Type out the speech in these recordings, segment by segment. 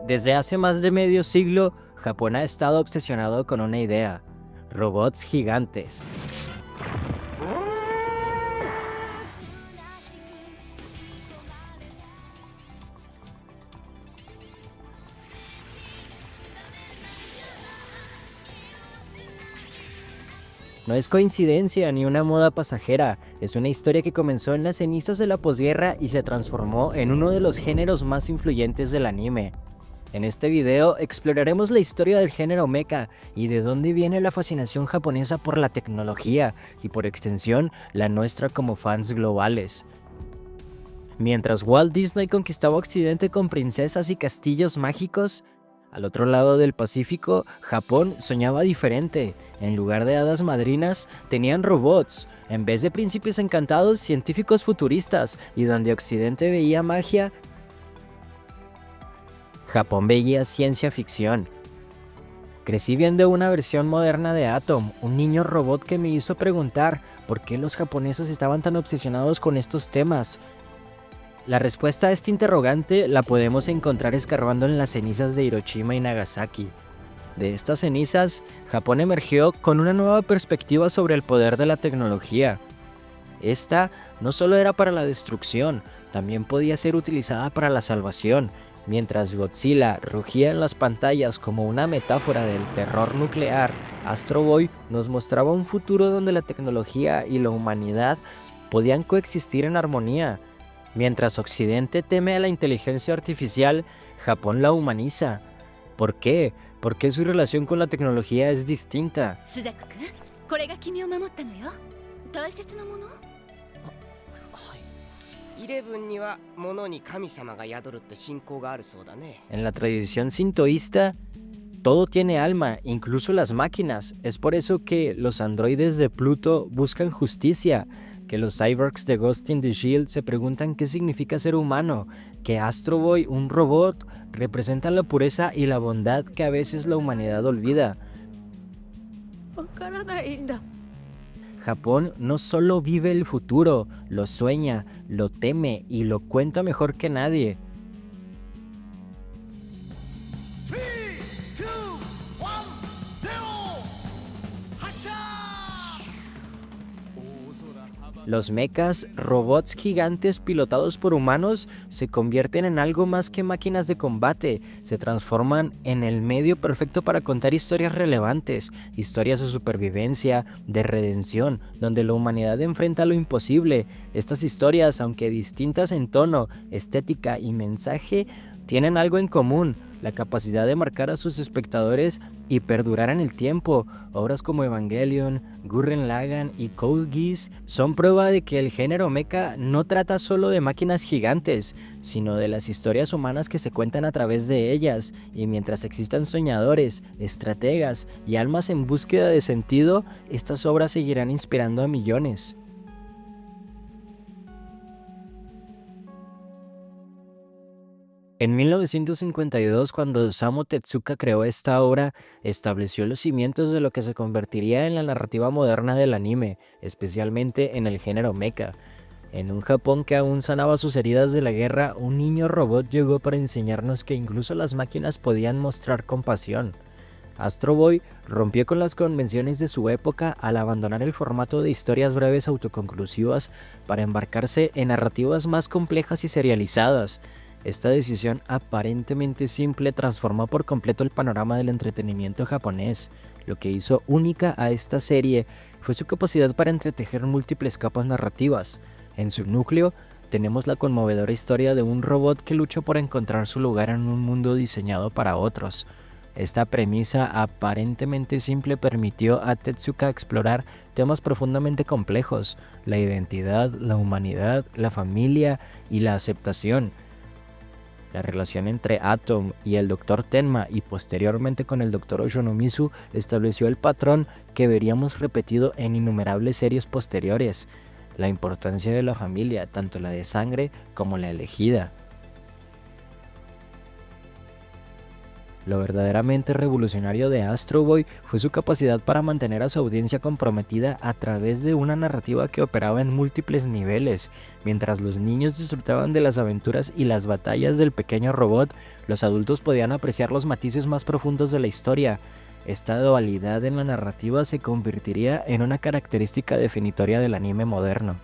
Desde hace más de medio siglo, Japón ha estado obsesionado con una idea: robots gigantes. No es coincidencia ni una moda pasajera, es una historia que comenzó en las cenizas de la posguerra y se transformó en uno de los géneros más influyentes del anime. En este video exploraremos la historia del género mecha y de dónde viene la fascinación japonesa por la tecnología y por extensión la nuestra como fans globales. Mientras Walt Disney conquistaba Occidente con princesas y castillos mágicos, al otro lado del Pacífico, Japón soñaba diferente. En lugar de hadas madrinas, tenían robots. En vez de príncipes encantados, científicos futuristas. Y donde Occidente veía magia, Japón veía ciencia ficción. Crecí viendo una versión moderna de Atom, un niño robot que me hizo preguntar por qué los japoneses estaban tan obsesionados con estos temas. La respuesta a este interrogante la podemos encontrar escarbando en las cenizas de Hiroshima y Nagasaki. De estas cenizas, Japón emergió con una nueva perspectiva sobre el poder de la tecnología. Esta no solo era para la destrucción, también podía ser utilizada para la salvación. Mientras Godzilla rugía en las pantallas como una metáfora del terror nuclear, Astro Boy nos mostraba un futuro donde la tecnología y la humanidad podían coexistir en armonía. Mientras Occidente teme a la inteligencia artificial, Japón la humaniza. ¿Por qué? ¿Por qué su relación con la tecnología es distinta? En la tradición sintoísta, todo tiene alma, incluso las máquinas. Es por eso que los androides de Pluto buscan justicia, que los cyborgs de Ghost in the Shield se preguntan qué significa ser humano, que Astro Boy, un robot, representa la pureza y la bondad que a veces la humanidad olvida. Japón no solo vive el futuro, lo sueña, lo teme y lo cuenta mejor que nadie. Los mechas, robots gigantes pilotados por humanos, se convierten en algo más que máquinas de combate, se transforman en el medio perfecto para contar historias relevantes, historias de supervivencia, de redención, donde la humanidad enfrenta lo imposible. Estas historias, aunque distintas en tono, estética y mensaje, tienen algo en común: la capacidad de marcar a sus espectadores y perdurar en el tiempo. Obras como Evangelion, Gurren Lagann y Code Geass son prueba de que el género mecha no trata solo de máquinas gigantes, sino de las historias humanas que se cuentan a través de ellas, y mientras existan soñadores, estrategas y almas en búsqueda de sentido, estas obras seguirán inspirando a millones. En 1952, cuando Osamu Tezuka creó esta obra, estableció los cimientos de lo que se convertiría en la narrativa moderna del anime, especialmente en el género mecha. En un Japón que aún sanaba sus heridas de la guerra, un niño robot llegó para enseñarnos que incluso las máquinas podían mostrar compasión. Astro Boy rompió con las convenciones de su época al abandonar el formato de historias breves autoconclusivas para embarcarse en narrativas más complejas y serializadas. Esta decisión aparentemente simple transformó por completo el panorama del entretenimiento japonés. Lo que hizo única a esta serie fue su capacidad para entretejer múltiples capas narrativas. En su núcleo tenemos la conmovedora historia de un robot que lucha por encontrar su lugar en un mundo diseñado para otros. Esta premisa aparentemente simple permitió a Tezuka explorar temas profundamente complejos: la identidad, la humanidad, la familia y la aceptación. La relación entre Atom y el Dr. Tenma y posteriormente con el Dr. Oshinomizu estableció el patrón que veríamos repetido en innumerables series posteriores: la importancia de la familia, tanto la de sangre como la elegida. Lo verdaderamente revolucionario de Astro Boy fue su capacidad para mantener a su audiencia comprometida a través de una narrativa que operaba en múltiples niveles. Mientras los niños disfrutaban de las aventuras y las batallas del pequeño robot, los adultos podían apreciar los matices más profundos de la historia. Esta dualidad en la narrativa se convertiría en una característica definitoria del anime moderno.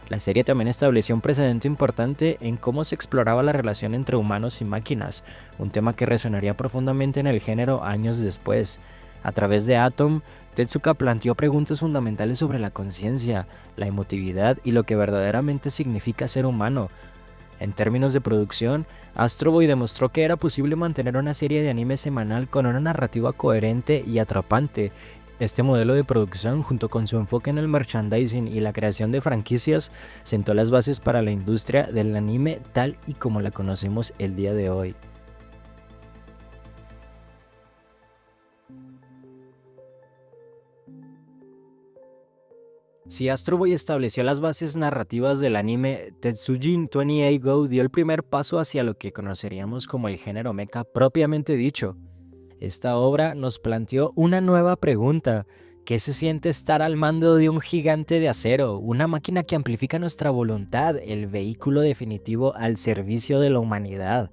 La serie también estableció un precedente importante en cómo se exploraba la relación entre humanos y máquinas, un tema que resonaría profundamente en el género años después. A través de Atom, Tezuka planteó preguntas fundamentales sobre la conciencia, la emotividad y lo que verdaderamente significa ser humano. En términos de producción, Astro Boy demostró que era posible mantener una serie de anime semanal con una narrativa coherente y atrapante. Este modelo de producción, junto con su enfoque en el merchandising y la creación de franquicias, sentó las bases para la industria del anime tal y como la conocemos el día de hoy. Si Astro Boy estableció las bases narrativas del anime, Tetsujin 28 Go dio el primer paso hacia lo que conoceríamos como el género mecha propiamente dicho. Esta obra nos planteó una nueva pregunta: ¿qué se siente estar al mando de un gigante de acero, una máquina que amplifica nuestra voluntad, el vehículo definitivo al servicio de la humanidad?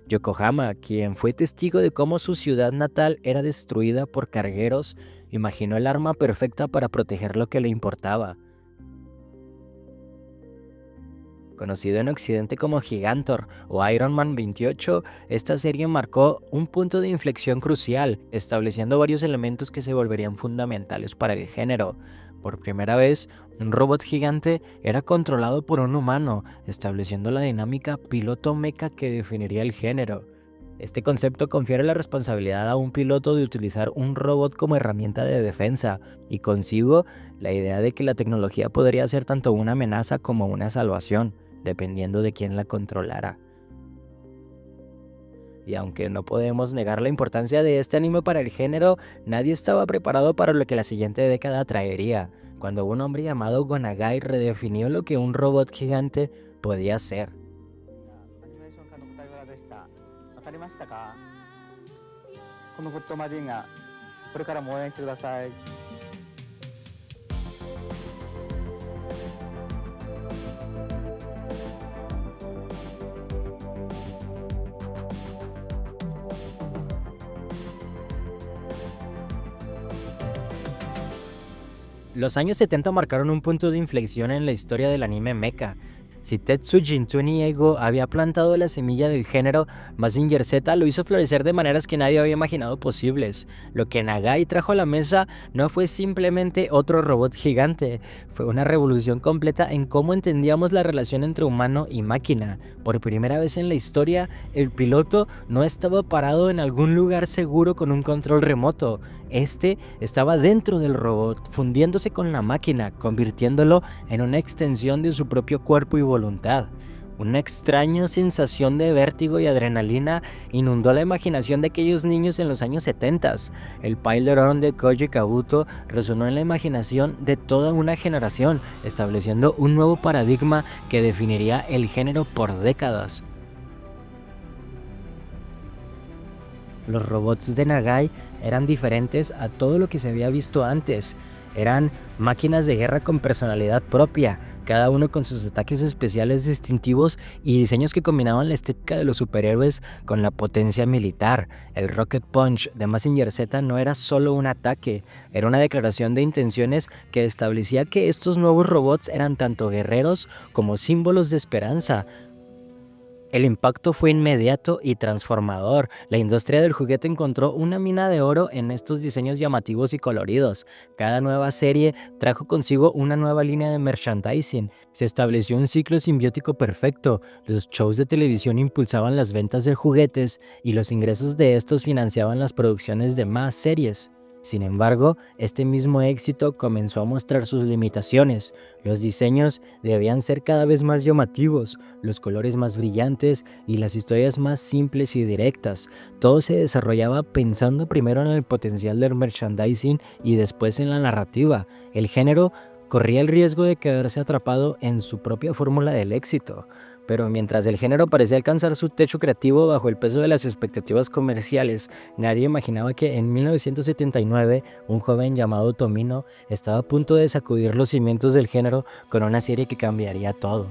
Yokohama, quien fue testigo de cómo su ciudad natal era destruida por cargueros, imaginó el arma perfecta para proteger lo que le importaba. Conocido en Occidente como Gigantor o Iron Man 28, esta serie marcó un punto de inflexión crucial, estableciendo varios elementos que se volverían fundamentales para el género. Por primera vez, un robot gigante era controlado por un humano, estableciendo la dinámica piloto-mecha que definiría el género. Este concepto confiere la responsabilidad a un piloto de utilizar un robot como herramienta de defensa, y consigo la idea de que la tecnología podría ser tanto una amenaza como una salvación, dependiendo de quién la controlara. Y aunque no podemos negar la importancia de este anime para el género, nadie estaba preparado para lo que la siguiente década traería, cuando un hombre llamado Go Nagai redefinió lo que un robot gigante podía ser. Los años 70 marcaron un punto de inflexión en la historia del anime mecha. Si Tetsujin 28 Go había plantado la semilla del género, Mazinger Z lo hizo florecer de maneras que nadie había imaginado posibles. Lo que Nagai trajo a la mesa no fue simplemente otro robot gigante, fue una revolución completa en cómo entendíamos la relación entre humano y máquina. Por primera vez en la historia, el piloto no estaba parado en algún lugar seguro con un control remoto. Este estaba dentro del robot, fundiéndose con la máquina, convirtiéndolo en una extensión de su propio cuerpo y voluntad. Una extraña sensación de vértigo y adrenalina inundó la imaginación de aquellos niños en los años 70. El Pylon de Koji Kabuto resonó en la imaginación de toda una generación, estableciendo un nuevo paradigma que definiría el género por décadas. Los robots de Nagai eran diferentes a todo lo que se había visto antes. Eran máquinas de guerra con personalidad propia, cada uno con sus ataques especiales distintivos y diseños que combinaban la estética de los superhéroes con la potencia militar. El Rocket Punch de Mazinger Z no era solo un ataque, era una declaración de intenciones que establecía que estos nuevos robots eran tanto guerreros como símbolos de esperanza. El impacto fue inmediato y transformador. La industria del juguete encontró una mina de oro en estos diseños llamativos y coloridos. Cada nueva serie trajo consigo una nueva línea de merchandising. Se estableció un ciclo simbiótico perfecto. Los shows de televisión impulsaban las ventas de juguetes y los ingresos de estos financiaban las producciones de más series. Sin embargo, este mismo éxito comenzó a mostrar sus limitaciones. Los diseños debían ser cada vez más llamativos, los colores más brillantes y las historias más simples y directas. Todo se desarrollaba pensando primero en el potencial del merchandising y después en la narrativa. El género corría el riesgo de quedarse atrapado en su propia fórmula del éxito. Pero mientras el género parecía alcanzar su techo creativo bajo el peso de las expectativas comerciales, nadie imaginaba que en 1979 un joven llamado Tomino estaba a punto de sacudir los cimientos del género con una serie que cambiaría todo.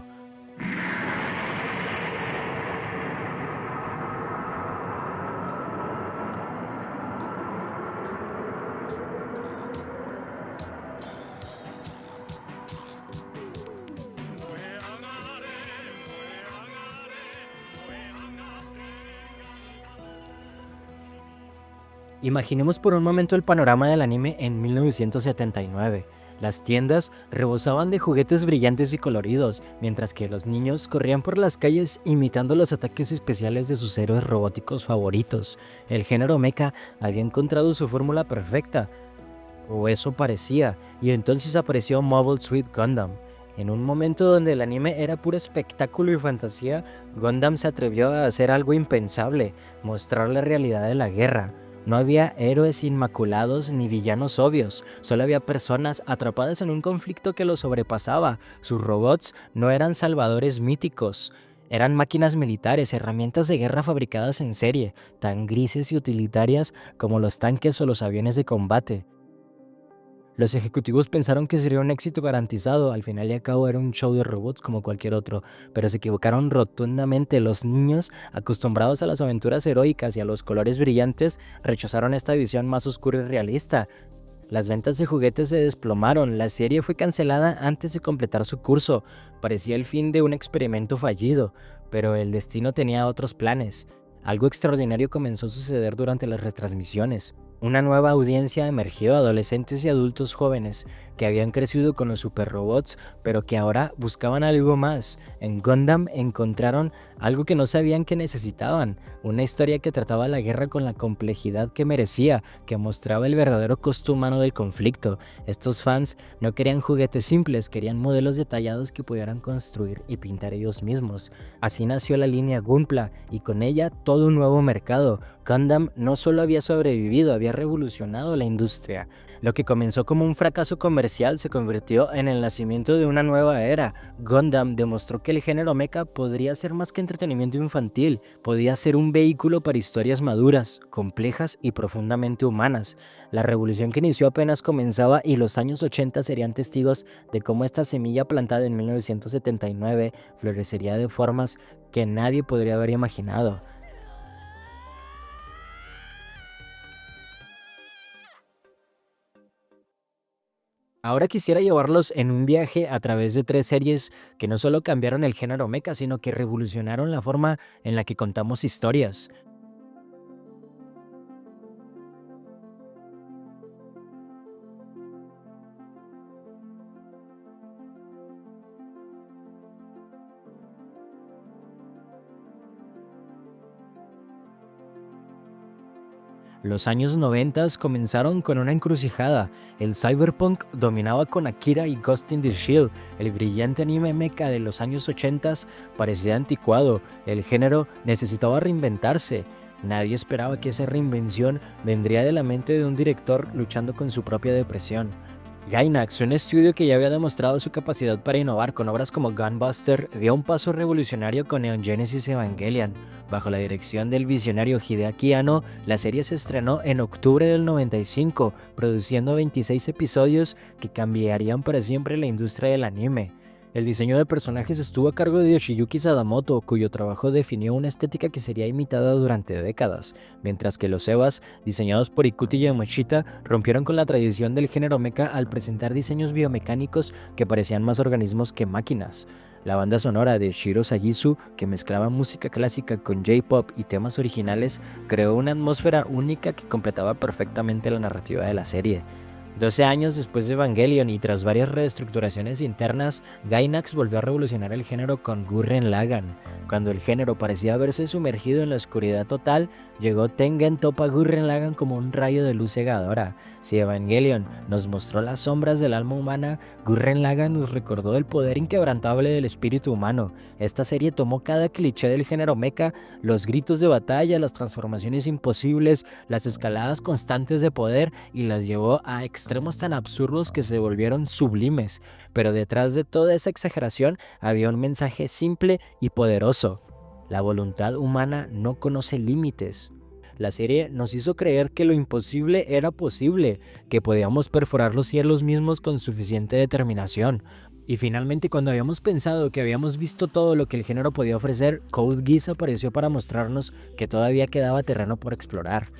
Imaginemos por un momento el panorama del anime en 1979. Las tiendas rebosaban de juguetes brillantes y coloridos, mientras que los niños corrían por las calles imitando los ataques especiales de sus héroes robóticos favoritos. El género mecha había encontrado su fórmula perfecta, o eso parecía, y entonces apareció Mobile Suit Gundam. En un momento donde el anime era puro espectáculo y fantasía, Gundam se atrevió a hacer algo impensable, mostrar la realidad de la guerra. No había héroes inmaculados ni villanos obvios, solo había personas atrapadas en un conflicto que los sobrepasaba. Sus robots no eran salvadores míticos, eran máquinas militares, herramientas de guerra fabricadas en serie, tan grises y utilitarias como los tanques o los aviones de combate. Los ejecutivos pensaron que sería un éxito garantizado, al final y al cabo era un show de robots como cualquier otro, pero se equivocaron rotundamente. Los niños, acostumbrados a las aventuras heroicas y a los colores brillantes, rechazaron esta visión más oscura y realista. Las ventas de juguetes se desplomaron, la serie fue cancelada antes de completar su curso, parecía el fin de un experimento fallido, pero el destino tenía otros planes. Algo extraordinario comenzó a suceder durante las retransmisiones. Una nueva audiencia emergió, adolescentes y adultos jóvenes que habían crecido con los superrobots, pero que ahora buscaban algo más. En Gundam encontraron algo que no sabían que necesitaban, una historia que trataba la guerra con la complejidad que merecía, que mostraba el verdadero costo humano del conflicto. Estos fans no querían juguetes simples, querían modelos detallados que pudieran construir y pintar ellos mismos. Así nació la línea Gunpla y con ella todo un nuevo mercado. Gundam no solo había sobrevivido, había revolucionado la industria. Lo que comenzó como un fracaso comercial se convirtió en el nacimiento de una nueva era. Gundam demostró que el género mecha podría ser más que entretenimiento infantil, podía ser un vehículo para historias maduras, complejas y profundamente humanas. La revolución que inició apenas comenzaba y los años 80 serían testigos de cómo esta semilla plantada en 1979 florecería de formas que nadie podría haber imaginado. Ahora quisiera llevarlos en un viaje a través de 3 series que no solo cambiaron el género mecha, sino que revolucionaron la forma en la que contamos historias. Los años 90 comenzaron con una encrucijada. El cyberpunk dominaba con Akira y Ghost in the Shell. El brillante anime mecha de los años 80 parecía anticuado. El género necesitaba reinventarse. Nadie esperaba que esa reinvención vendría de la mente de un director luchando con su propia depresión. Gainax, un estudio que ya había demostrado su capacidad para innovar con obras como Gunbuster, dio un paso revolucionario con Neon Genesis Evangelion. Bajo la dirección del visionario Hideaki Anno, la serie se estrenó en octubre del 95, produciendo 26 episodios que cambiarían para siempre la industria del anime. El diseño de personajes estuvo a cargo de Yoshiyuki Sadamoto, cuyo trabajo definió una estética que sería imitada durante décadas, mientras que los EVAs, diseñados por Ikuti Yamashita, rompieron con la tradición del género mecha al presentar diseños biomecánicos que parecían más organismos que máquinas. La banda sonora de Shiro Sagisu, que mezclaba música clásica con J-pop y temas originales, creó una atmósfera única que completaba perfectamente la narrativa de la serie. 12 años después de Evangelion y tras varias reestructuraciones internas, Gainax volvió a revolucionar el género con Gurren Lagann. Cuando el género parecía haberse sumergido en la oscuridad total, llegó Tengen Toppa Gurren Lagann como un rayo de luz cegadora. Si Evangelion nos mostró las sombras del alma humana, Gurren Lagann nos recordó el poder inquebrantable del espíritu humano. Esta serie tomó cada cliché del género mecha, los gritos de batalla, las transformaciones imposibles, las escaladas constantes de poder y las llevó a extremos tan absurdos que se volvieron sublimes, pero detrás de toda esa exageración había un mensaje simple y poderoso. La voluntad humana no conoce límites. La serie nos hizo creer que lo imposible era posible, que podíamos perforar los cielos mismos con suficiente determinación. Y finalmente, cuando habíamos pensado que habíamos visto todo lo que el género podía ofrecer, Code Geass apareció para mostrarnos que todavía quedaba terreno por explorar.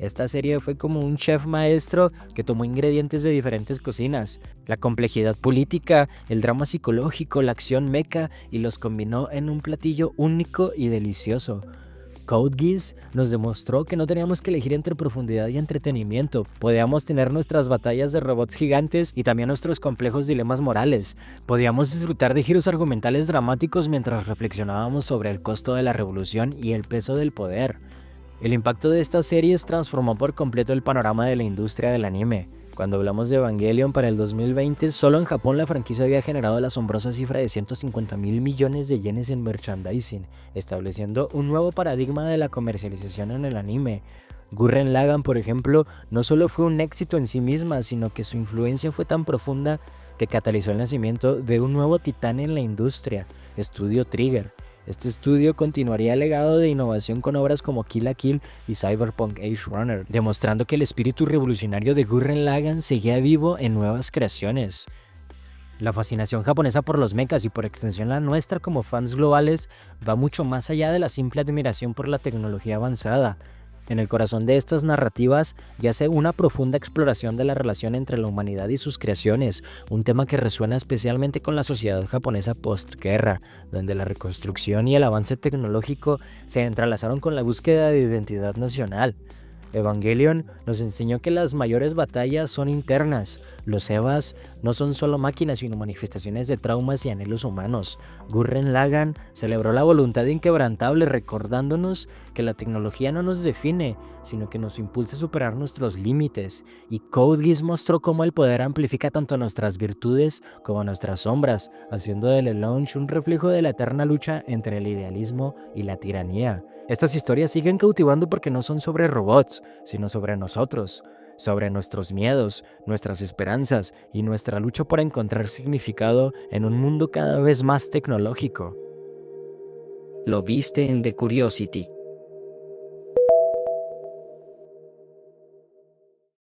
Esta serie fue como un chef maestro que tomó ingredientes de diferentes cocinas, la complejidad política, el drama psicológico, la acción mecha y los combinó en un platillo único y delicioso. Code Geass nos demostró que no teníamos que elegir entre profundidad y entretenimiento. Podíamos tener nuestras batallas de robots gigantes y también nuestros complejos dilemas morales. Podíamos disfrutar de giros argumentales dramáticos mientras reflexionábamos sobre el costo de la revolución y el peso del poder. El impacto de estas series transformó por completo el panorama de la industria del anime. Cuando hablamos de Evangelion para el 2020, solo en Japón la franquicia había generado la asombrosa cifra de 150.000 millones de yenes en merchandising, estableciendo un nuevo paradigma de la comercialización en el anime. Gurren Lagann, por ejemplo, no solo fue un éxito en sí misma, sino que su influencia fue tan profunda que catalizó el nacimiento de un nuevo titán en la industria, Estudio Trigger. Este estudio continuaría el legado de innovación con obras como Kill la Kill y Cyberpunk Edge Runner, demostrando que el espíritu revolucionario de Gurren Lagann seguía vivo en nuevas creaciones. La fascinación japonesa por los mechas y por extensión la nuestra como fans globales va mucho más allá de la simple admiración por la tecnología avanzada. En el corazón de estas narrativas yace una profunda exploración de la relación entre la humanidad y sus creaciones, un tema que resuena especialmente con la sociedad japonesa postguerra, donde la reconstrucción y el avance tecnológico se entrelazaron con la búsqueda de identidad nacional. Evangelion nos enseñó que las mayores batallas son internas. Los Evas no son solo máquinas, sino manifestaciones de traumas y anhelos humanos. Gurren Lagann celebró la voluntad inquebrantable, recordándonos que la tecnología no nos define, sino que nos impulsa a superar nuestros límites. Y Code Geass mostró cómo el poder amplifica tanto nuestras virtudes como nuestras sombras, haciendo del launch un reflejo de la eterna lucha entre el idealismo y la tiranía. Estas historias siguen cautivando porque no son sobre robots, sino sobre nosotros, sobre nuestros miedos, nuestras esperanzas y nuestra lucha por encontrar significado en un mundo cada vez más tecnológico. Lo viste en The Curiosity.